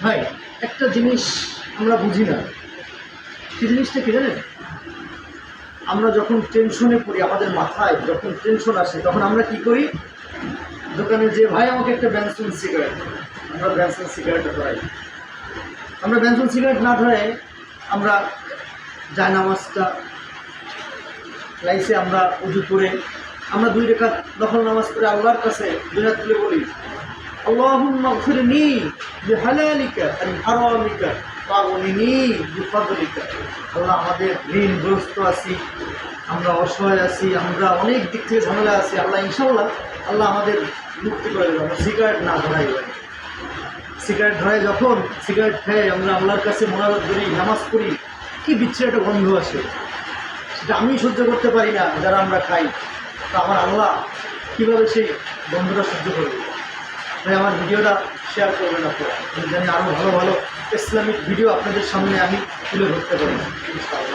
ভাই একটা জিনিস আমরা বুঝি না, সেই জিনিসটা কি জানেন? আমরা যখন টেনশনে পড়ি, আমাদের মাথায় যখন টেনশন আসে, তখন আমরা কি করি? দোকানে যে ভাই আমাকে একটা বেনসন সিগারেট, আমরা বেনসন সিগারেটটা ধরাই। আমরা বেনসন সিগারেট না ধরে আমরা জায়নামাজটা লাইসে আমরা উজু করে আমরা 2 রাকাত নফল নামাজ পড়ে আল্লাহর কাছে 2 হাত তুলে বলি, আল্লাহুম্মা গফিরনি বিহালালিকা আন হারামিকা ওয়াগনিনি বিফাদলিকা। আল্লাহ, আমাদের ঋণগ্রস্ত আছি, আমরা অসহায় আছি, আমরা অনেক দিক থেকে ঝামেলা আছি, আল্লাহ ইনশাআল্লাহ আল্লাহ আমাদের মুক্তি করে দেবে। আমরা সিগারেট না ধরাই ভাই। সিগারেট ধরাই যখন, সিগারেট খেয়ে আমরা আল্লাহর কাছে মোনাজাত করি, নামাজ পড়ি, কি বিচ্ছিন্ন একটা গন্ধ আসে, সেটা আমি সহ্য করতে পারি না। যারা আমরা খাই, তা আমার আল্লাহ কীভাবে সেই গন্ধটা সহ্য করবে? তাই আমার ভিডিওটা শেয়ার করবেন আপনারা, আমি জানি আরও ভালো ভালো ইসলামিক ভিডিও আপনাদের সামনে আমি তুলে ধরতে পারি ইনশাআল্লাহ।